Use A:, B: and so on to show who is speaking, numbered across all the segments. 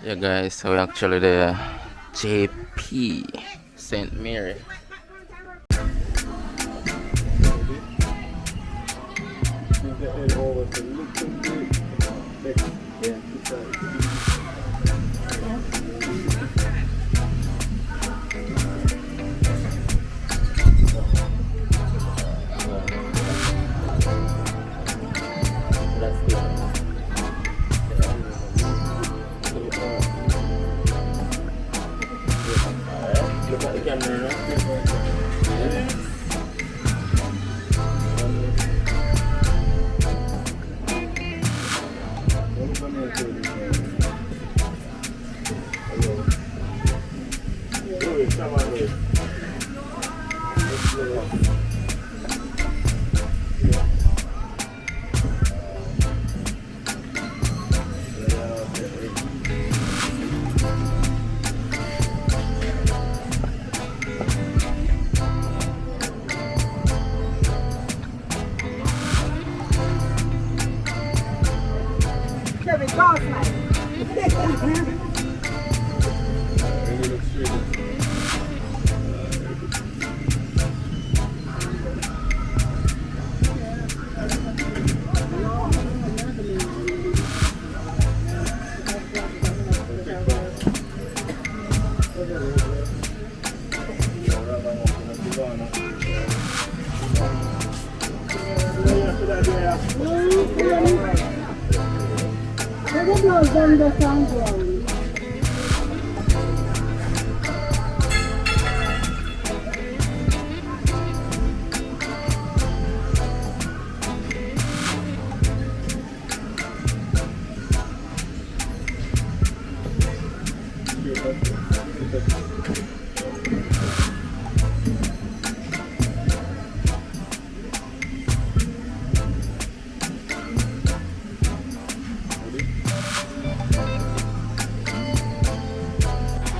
A: Yeah, guys, so we're actually the JP St. Mary. Look at the camera.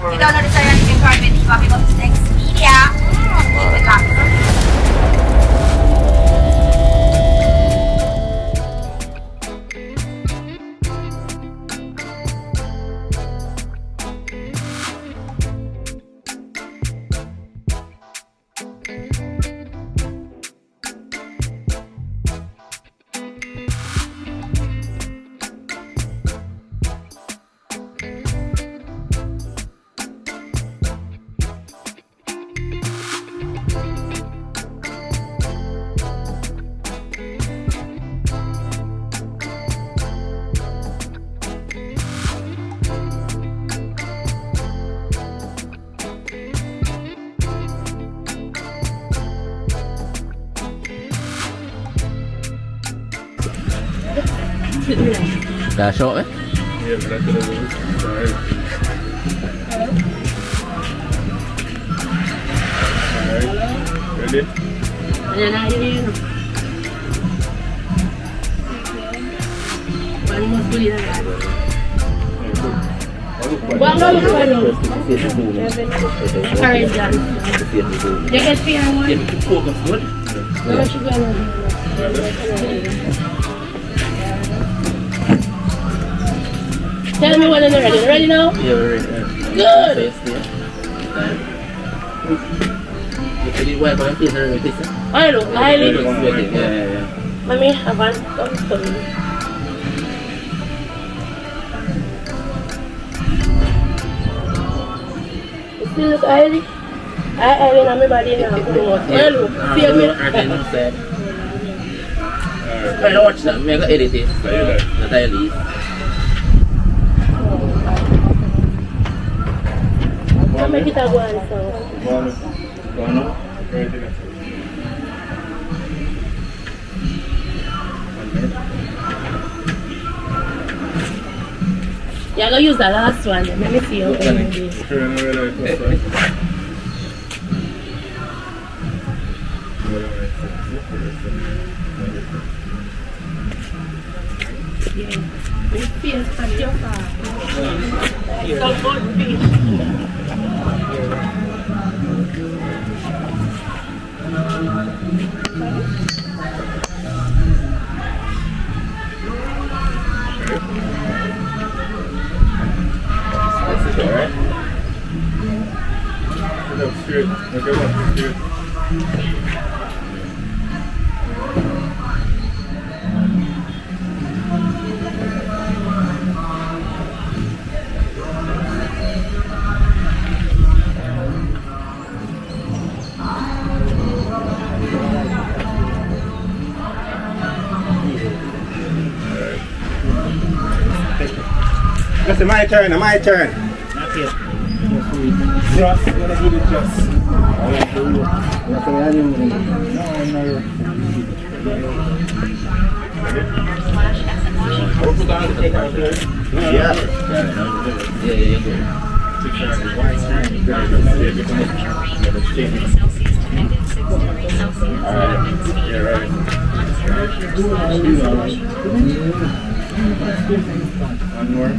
B: You don't know the side you can card with Bobby Bob's next media. Keep it locked.
A: Dah short eh?
C: Yeah, but I could have sorry. Alright. Ready?
D: Ayan na, yun. Paano mo tuloy na yan? Buwang na yung ano? Sorry, John. Jacket pa yan mo? Wala siya ba ano? Tell me when they're ready. Ready now?
A: Yeah, we're ready.
D: Good!
A: Jadi wipe on face or face?
D: I look, highly.
A: Yeah.
D: Mami, avan, come. Still look highly. I mean, I'm body now. Well, look, feel me.
A: I watch that. Mega edit it. The daily.
D: Sampai kita buat so.
C: Buono? Ready?
D: Yeah, I'll use the last one. Let me see how it is. Yeah. It feels like your car. So good fish.
C: straight. Okay, one, straight.
E: That's my turn, my turn.
F: Not yet.
E: Just, I'm gonna give it just.
C: One more.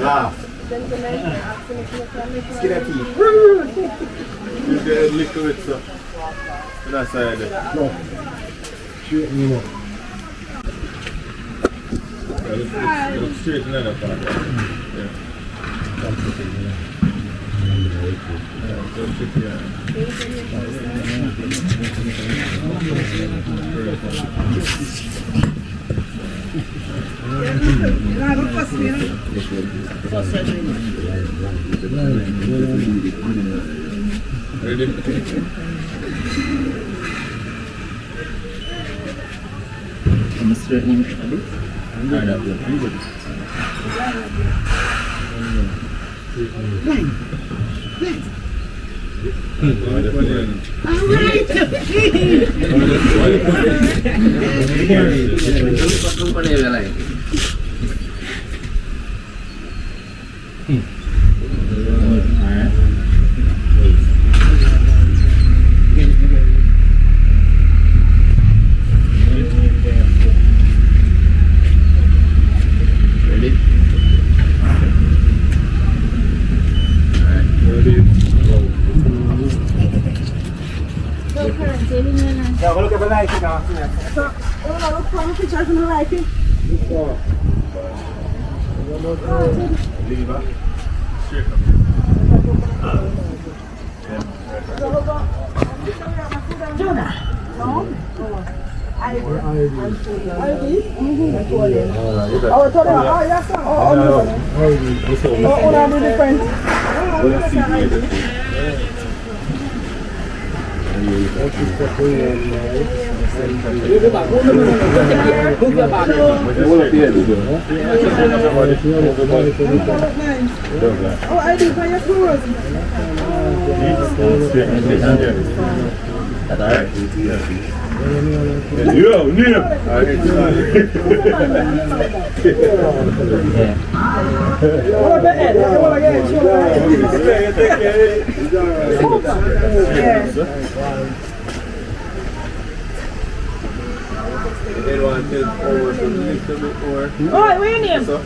E: Laugh. Skin and teeth.
C: You get a little bit so. To that side there.
E: No. Straight anymore.
C: Look straight in that part. Yeah. Don't sit here. Ready?
A: I'm straightening a bit.
E: Yeah, look at the light now.
C: Leave her. Straight up. Yo, Neil! Anyone take over a little bit more?
D: Alright, where your name?
C: So,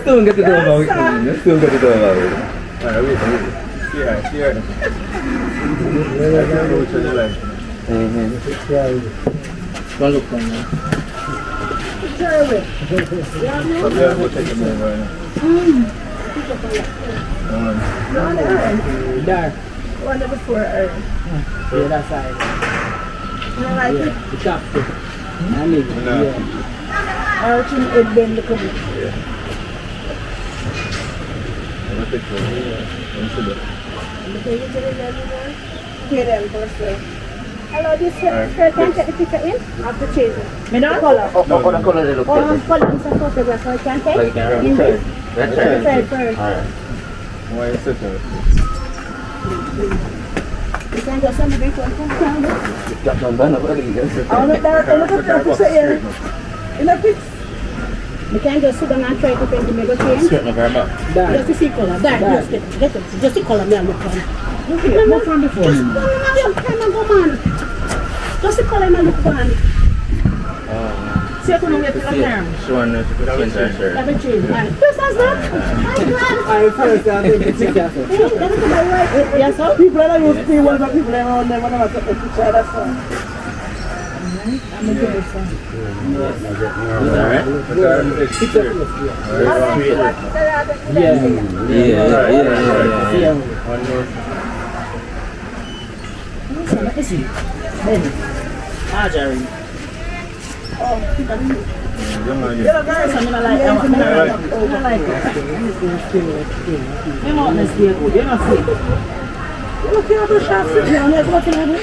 A: Still get to do about it. Still get to do about it.
C: alright, wait. Here. I don't know which one you like.
A: Well, look on now.
C: I'm going to go take a minute right now.
F: Dark.
D: One before her.
F: The other side.
D: I like it.
F: The top. I need it.
C: No.
F: Yeah.
D: Or to it bend the cover.
C: I'm going to take one.
D: Okay, then, first. Hello, this shirt can take the picture in? After chasing. Me not color.
A: Oh, the color they look
D: Oh,
A: good.
D: color is a photograph, so I can take
A: Like camera.
D: in this.
A: That's
D: This
A: right.
D: side first.
C: Why is it?
F: You can just send me before you come down.
A: Got done by nobody.
F: Oh, look there. Look at that. Say it. You know, fix. You can just sit down and try to paint the mega change.
A: Straighten up her back.
F: Just to see color. There, get it. Just the color me and look on. Look from before. Just come and go, man. Just the color me and look on. See if you don't get to the term.
A: Showing us the change her shirt.
F: Have a change. Just as that.
E: I first I think it's successful.
F: Yes, sir.
E: People that used to see one of people around them when I was at the picture, that's all.
F: I'm a good son.
A: Alright? Yeah.
F: Let me see. Jerry. Oh, you know, guys, I mean, I like that one. I like it. You know, let's be good. You know, see. You look at the shots. You know, there's nothing on it.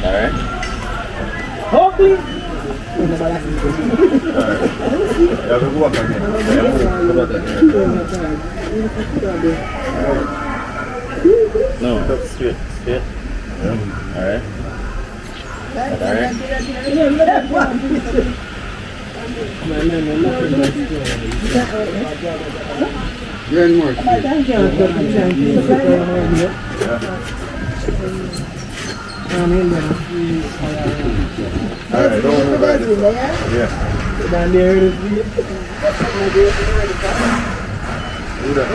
A: Alright?
F: Hopefully.
C: Ja, we walk again.
A: No, straight. Alright. Alright.
C: You're in more. Alright, don't worry about it. Yeah.
E: Down there it is.
C: Do that.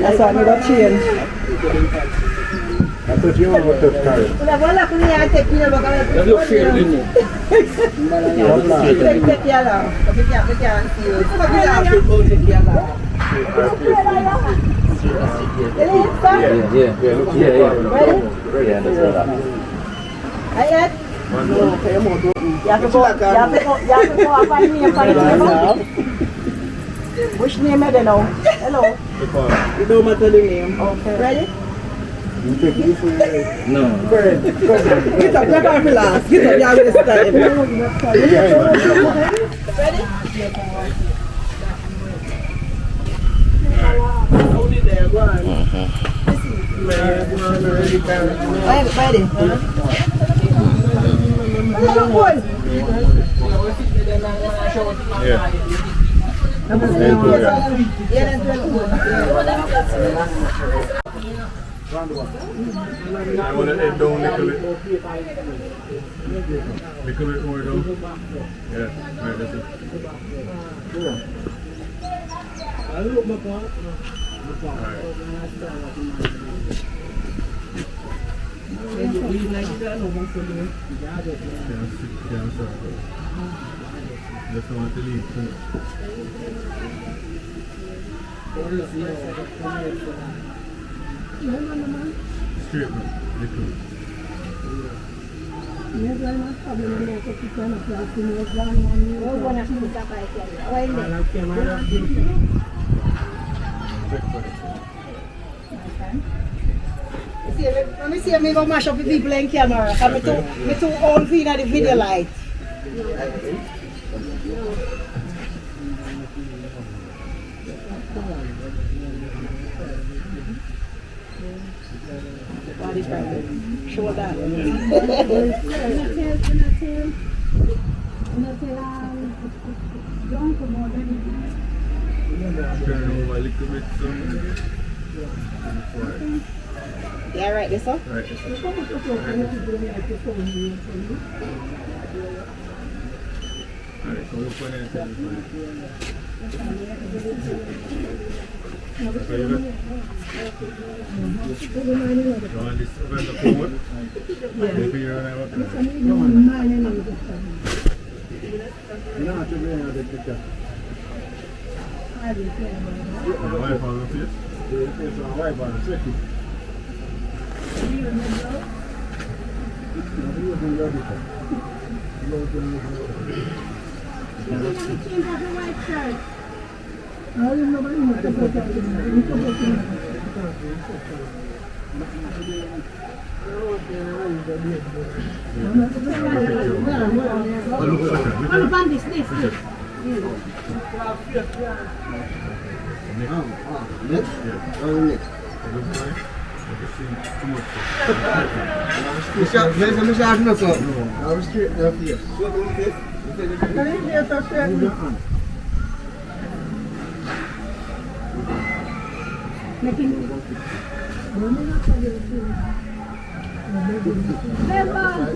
F: That's why I got change.
C: I thought you want to carry.
F: Which name I don't know? Hello.
E: You don't matter the name.
F: Okay. Ready?
E: You take this one.
A: No.
E: Get up, get off the last. Get up, you have
F: Ready?
E: Hold it there, go on.
F: Ready?
C: Yeah.
F: Yeah.
C: I want to head down little bit. Little bit more down. Yeah, right, that's it. Just want to leave too. Straight now, little.
F: Let me see me go mash up the people in camera. I'm too old for the video light. the problem. Show that.
C: Turn over a little bit.
F: Yeah, right, this one?
C: Right, this one. Alright, come up on it. So you got? You want this over the forward? Maybe you're on our no, to be another picture. The wife on the face? The face on the wife on the second.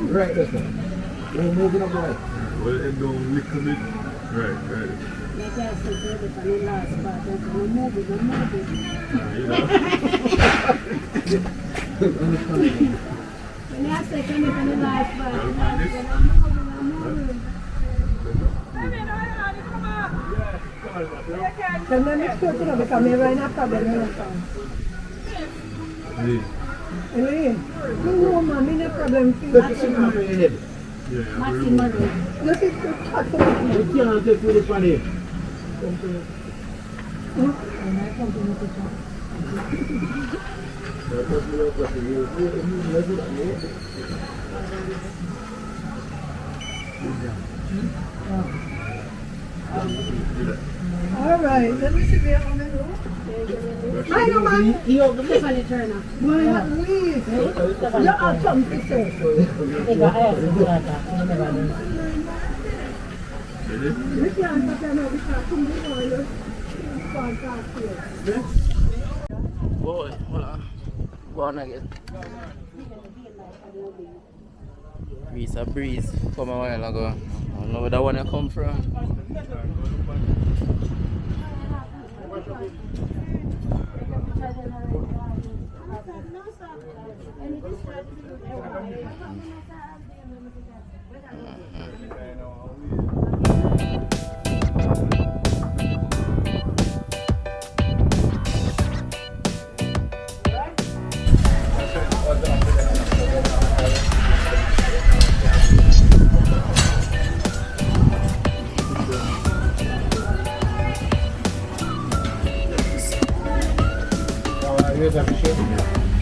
C: Right, that's one. We're moving up right. Well, it don't lick a bit. Right, right.
F: All right, let me see where I'm going. I know, man. You have the money turner. Why not we? You are something to say. We can't talk about we can't come before you.
A: Boy, hold on. Go on again. Breeze a breeze from a while ago. I don't know where that one come from.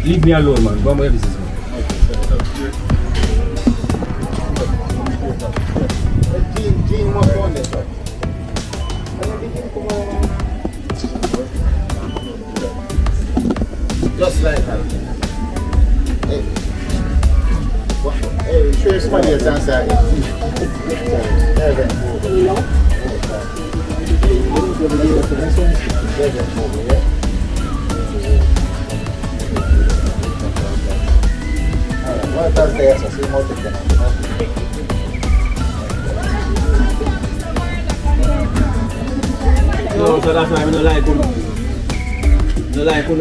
E: Leave me alone, man. Go on, where this is.
C: Jean must go on this one. Just like that. Hey. Hey, show somebody a chance at it. What does there? So see more to
E: No, so that's why I don't like him. Don't like him.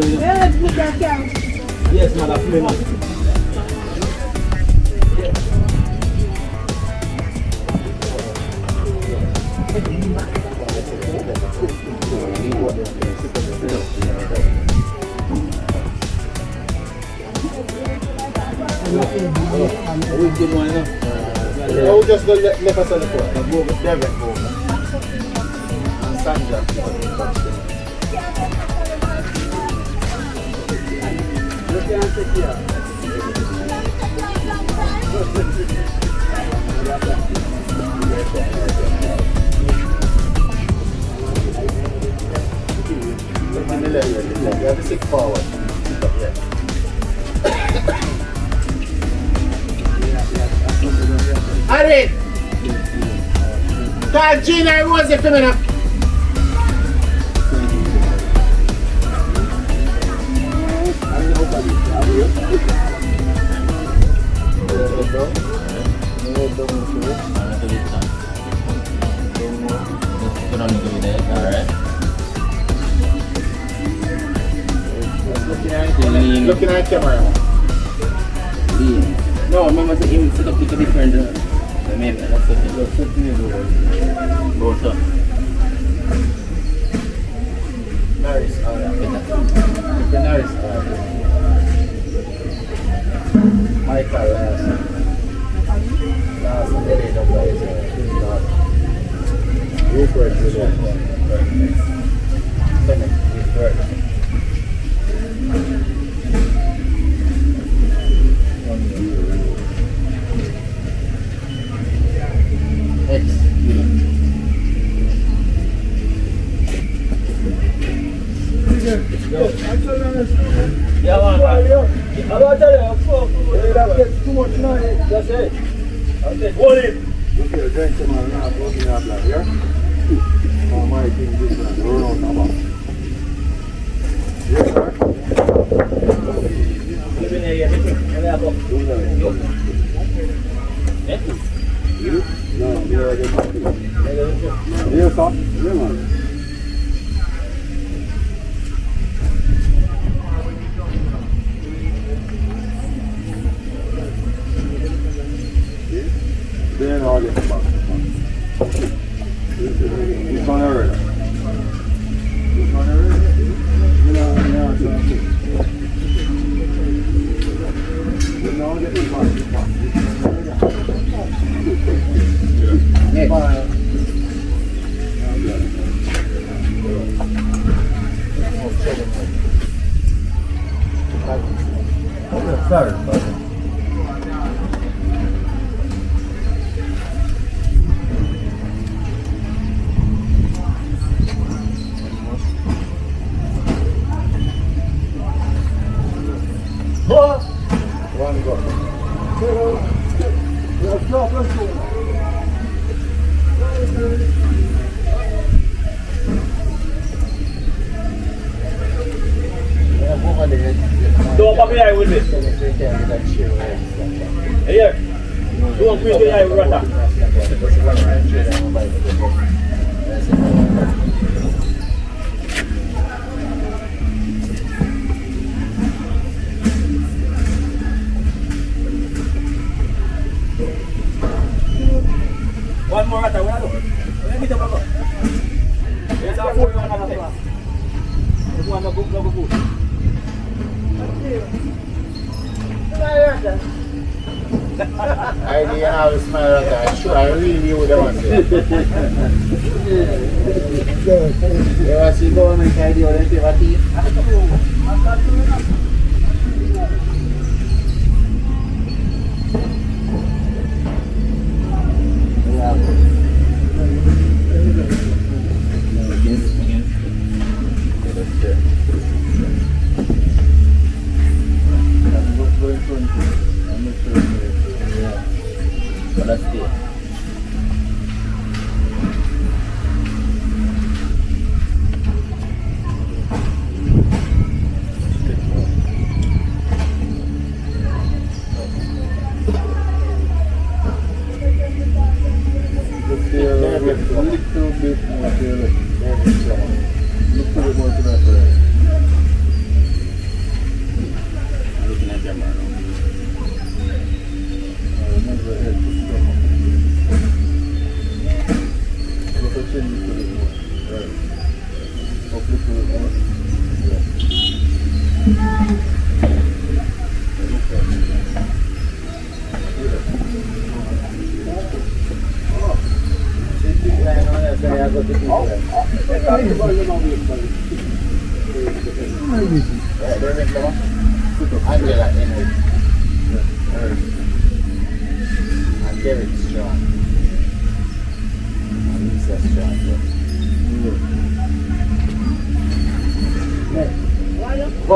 E: Yes, mother, flavor. Good one,
C: oh, just go left us on the floor. Devin, and Sandra. You have to stick forward. Call Gina and Rosie for me now. Looking at camera.
A: No, remember to even set up the different maybe that's the thing. Both up.
C: Nice. Nice. Michael last minute of guys. Rupert is there.
E: Yeah, man. I'm going to tell you, that gets too much money. That's it. Okay, hold it.
C: Look here, gentlemen, now looking at that here. Oh, my thing this one, roll out about. Yes, sir. No, you're the yes, sir. Yeah, man. Then all this back. This one already. This one already. You know, get the back. Sorry, one go. Let's go.
E: Don't pop your eye with me. Here. Don't put your eye with Rata. One more Rata. Wala to. Wala dito pa ko. Yes, ako yung nakakate. Ito ang nagugugug.
C: I didn't have a smile at that. Sure, I really would have wanted. You want to see government idea or anything about it?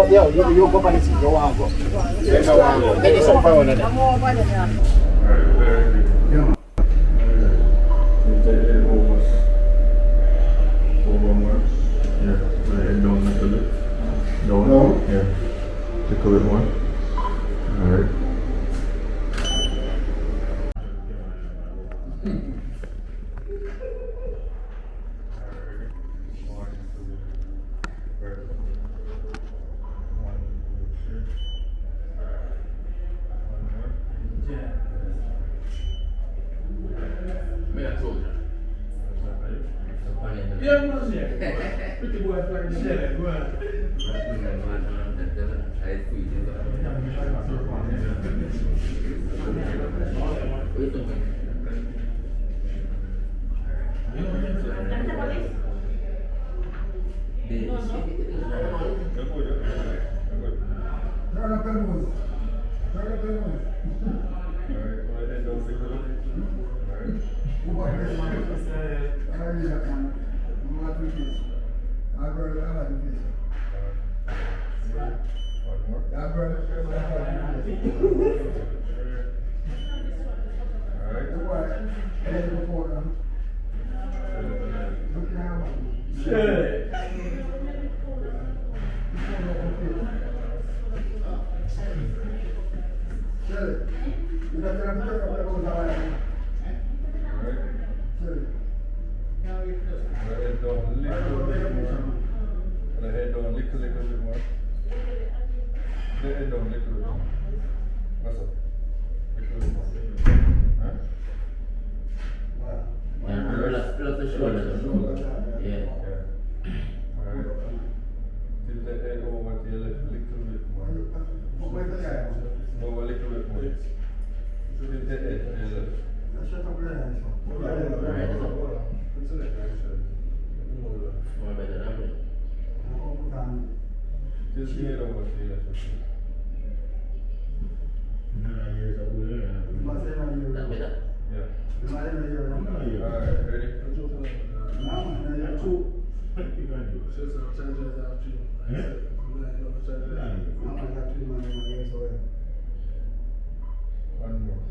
C: Yo, you go by the seat, you want to go. There's no one go. Take some phone in there. little bit more. Alright.
E: Pretty boy flying the shell, go on.
C: Turn up and move. Turn up and move.
E: Alright, well then don't take a look. Alright.
C: What is my I heard you that man. You want to do this? I heard I like this.
E: One more.
C: That brother, I like this.
E: Alright.
C: The what? Hey, before them. Look now. Shut it. You got to have a look up that goes out.
E: Alright.
C: Shut it.
E: Let it down a little bit more. Let it down a little bit more. Let it down a little bit more. What's up? Little bit more. Huh?
A: Yeah, relax the shoulder. Yeah.
E: Yeah. Alright. Tilt the head over to your left a little bit more.
C: Wait for that.
E: Over a little bit more. Tilt the head to your left.
C: Shut up your hands.
A: Alright,
E: More better than that. Tilt the head over to your left.
A: that better.
E: Yeah. Alright, ready? One more.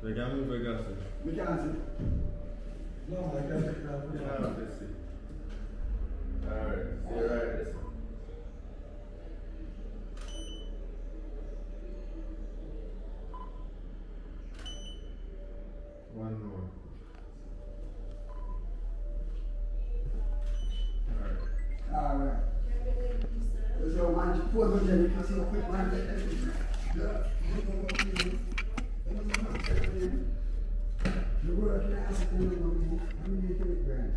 E: They got me for glasses.
C: We can't see. No, I can't take that.
E: Let's see. Alright, see right this one. One more.
C: Alright. So, man, before we get it, you can see a quick man. The work now, I'm going to take grand.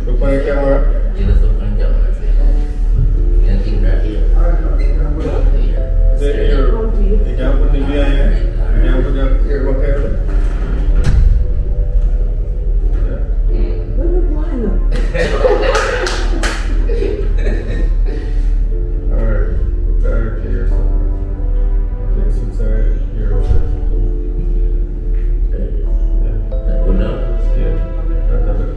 E: Look for the camera.
A: Yeah, that's what I'm doing. And think right here.
E: The ear. You can't put the behind here. You can't put the ear back here. Alright, put the ear here. Place inside here over there. Yeah.
A: That go down.
E: Yeah, that have it.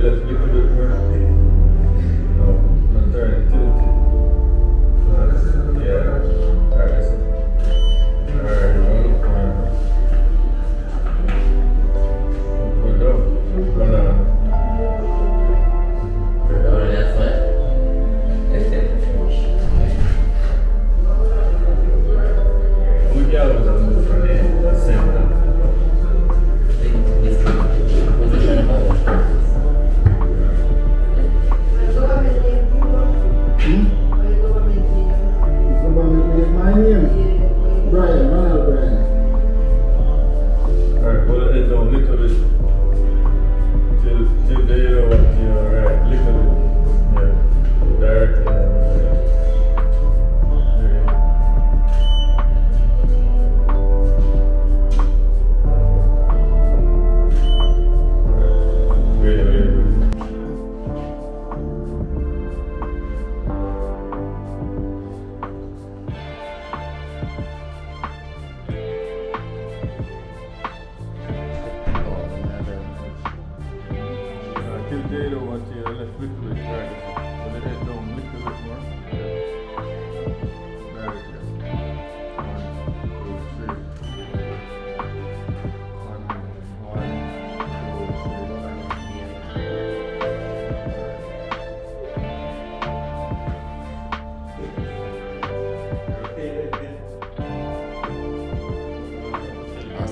E: left a little bit more. No, not turn it tilted. Yeah. Alright, so. Alright, well, down. Banana.
A: That's fine.
E: We can always move from the center.
A: This position of
C: My name, Brian, Ronald Brian.
E: Alright, pull it down a little bit. Till they know what you're right. Little bit. Yeah. Directly. Really, really good. Till they know what you're left little bit right. So the head down a little bit more. Directly. 1, 2, 3. 1, 1, 2, 3.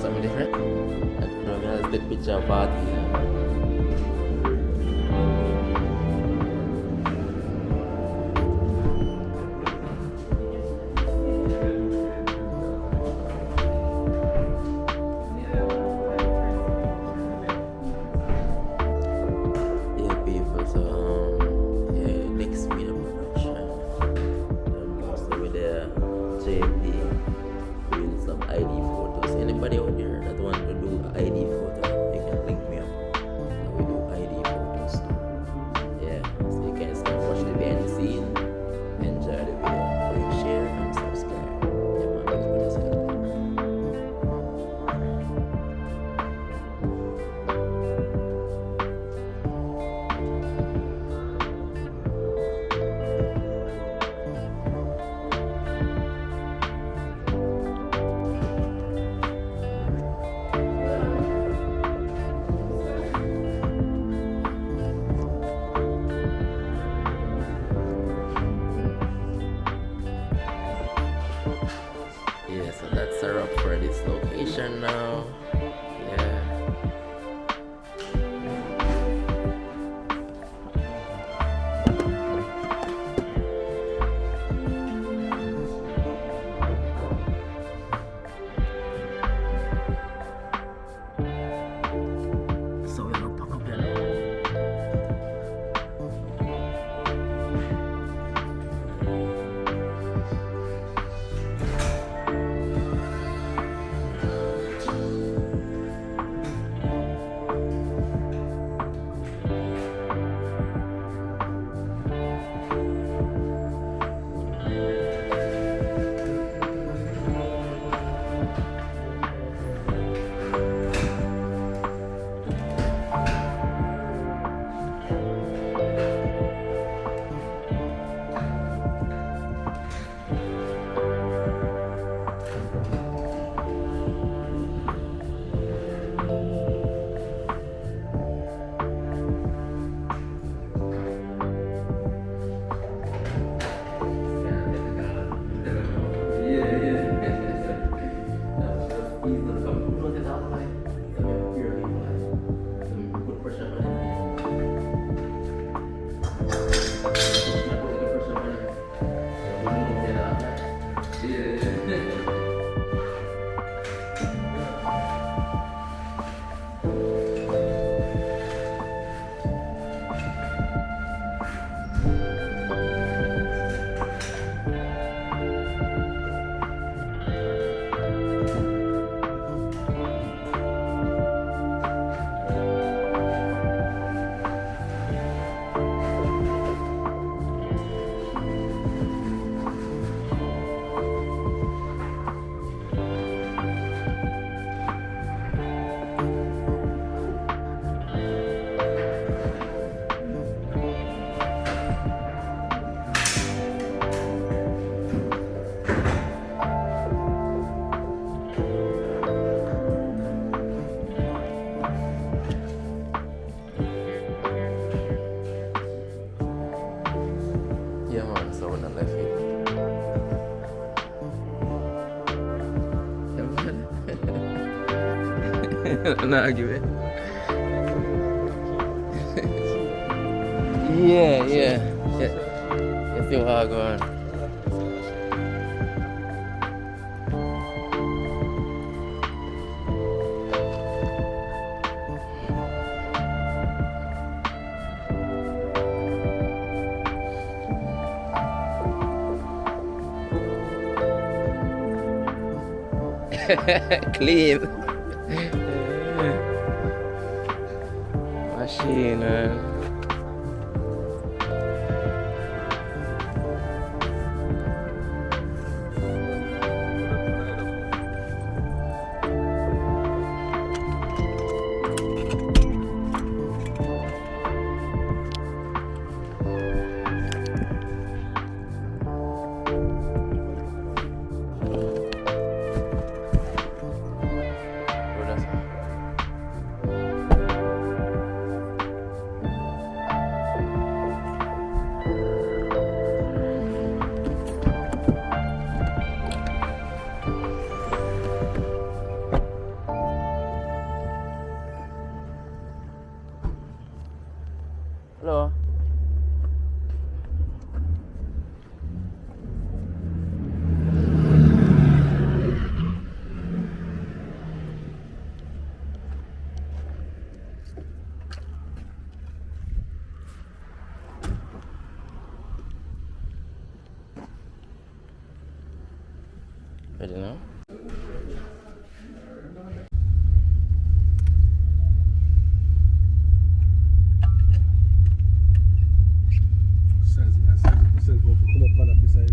A: something different. And from here, let's take a picture of party. Yeah, people, so yeah, next media production. So with the JP doing some ID photos. Anybody out there that want to do ID photo, you can link me up. And we do ID photos too. Yeah, so you can just watch the behind the scene, enjoy the video, like, share, and subscribe. Yeah, man, that's what it's called. Yeah, so that's a wrap for this location now. Yeah. So we're gonna pack up here now. Nah, give it. Yeah. You see what I'm going? Clean. Machine, man. Hello. Ready now?
C: Come up on that beside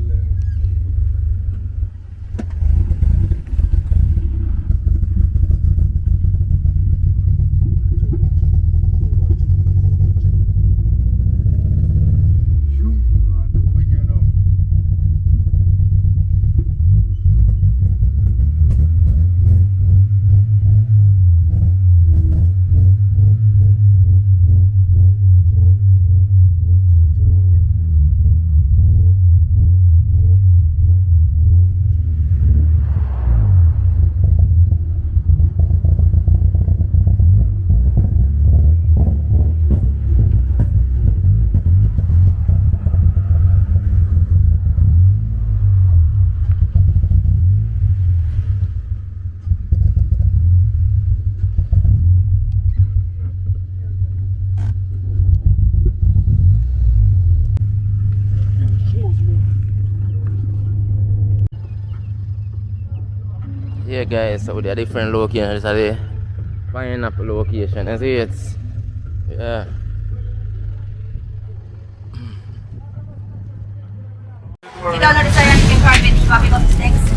A: Yeah guys, so there are different locations. This is the pineapple location. You see it? Yeah.
B: You don't know the sir, you can carve it. You want me to go to the next